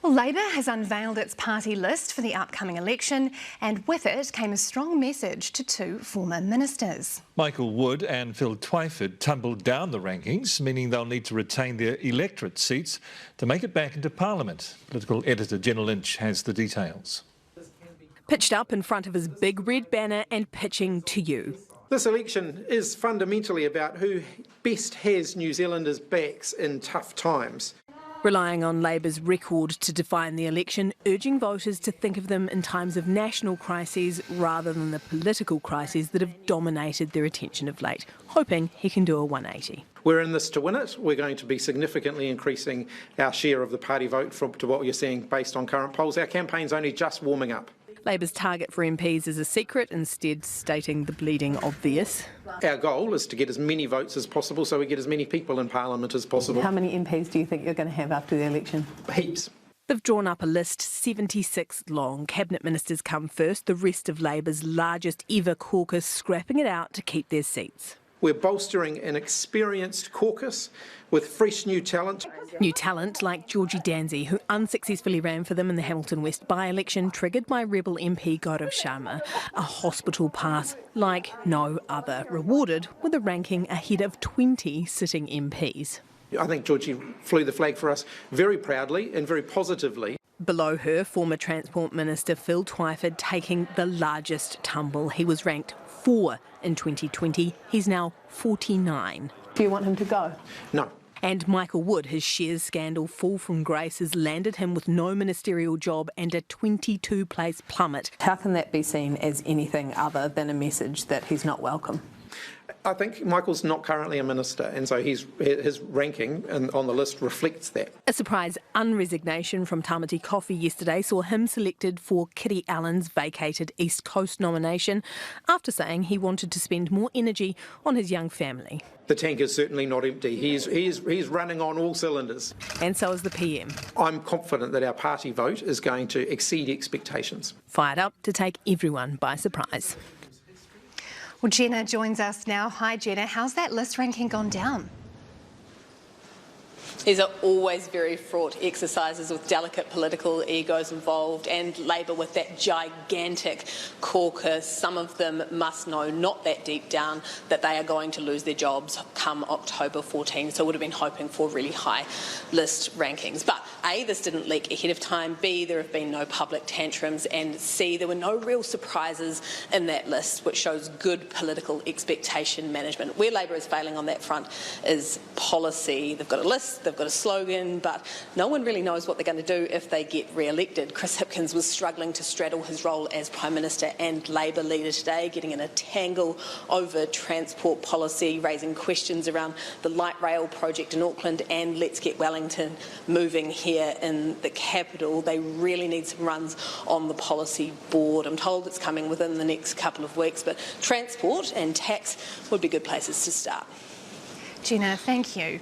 Well, Labor has unveiled its party list for the upcoming election, and with it came a strong message to two former ministers. Michael Wood and Phil Twyford tumbled down the rankings, meaning they'll need to retain their electorate seats to make it back into Parliament. Political editor Jenna Lynch has the details. Pitched up in front of his big red banner and pitching to you. This election is fundamentally about who best has New Zealanders' backs in tough times. Relying on Labor's record to define the election, urging voters to think of them in times of national crises rather than the political crises that have dominated their attention of late, hoping he can do a 180. We're in this to win it. We're going to be significantly increasing our share of the party vote to what you're seeing based on current polls. Our campaign's only just warming up. Labor's target for MPs is a secret, instead stating the bleeding obvious. Our goal is to get as many votes as possible so we get as many people in Parliament as possible. How many MPs do you think you're going to have after the election? Heaps. They've drawn up a list 76 long. Cabinet ministers come first, the rest of Labor's largest ever caucus scrapping it out to keep their seats. We're bolstering an experienced caucus with fresh new talent. New talent like Georgie Danzy, who unsuccessfully ran for them in the Hamilton West by-election, triggered by Rebel MP Gaurav Sharma. A hospital pass like no other, rewarded with a ranking ahead of 20 sitting MPs. I think Georgie flew the flag for us very proudly and very positively. Below her, former Transport Minister Phil Twyford taking the largest tumble. He was ranked 4 in 2020. He's now 49. Do you want him to go? No. And Michael Wood, his shares scandal fall from grace has landed him with no ministerial job and a 22-place plummet. How can that be seen as anything other than a message that he's not welcome? I think Michael's not currently a minister, and so his ranking on the list reflects that. A surprise unresignation from Tamati Coffee yesterday saw him selected for Kitty Allen's vacated East Coast nomination after saying he wanted to spend more energy on his young family. The tank is certainly not empty. He's running on all cylinders. And so is the PM. I'm confident that our party vote is going to exceed expectations. Fired up to take everyone by surprise. Well, Jenna joins us now. Hi, Jenna. How's that list ranking gone down? These are always very fraught exercises with delicate political egos involved, and Labor with that gigantic caucus. Some of them must know, not that deep down, that they are going to lose their jobs come October 14. So would have been hoping for really high list rankings. But A, this didn't leak ahead of time. B, there have been no public tantrums. And C, there were no real surprises in that list, which shows good political expectation management. Where Labor is failing on that front is policy. They've got a list, they've got a slogan, but no one really knows what they're going to do if they get re-elected. Chris Hipkins was struggling to straddle his role as Prime Minister and Labor leader today, getting in a tangle over transport policy, raising questions around the light rail project in Auckland and Let's Get Wellington moving here in the capital. They really need some runs on the policy board. I'm told it's coming within the next couple of weeks, but transport and tax would be good places to start. Jenna, thank you.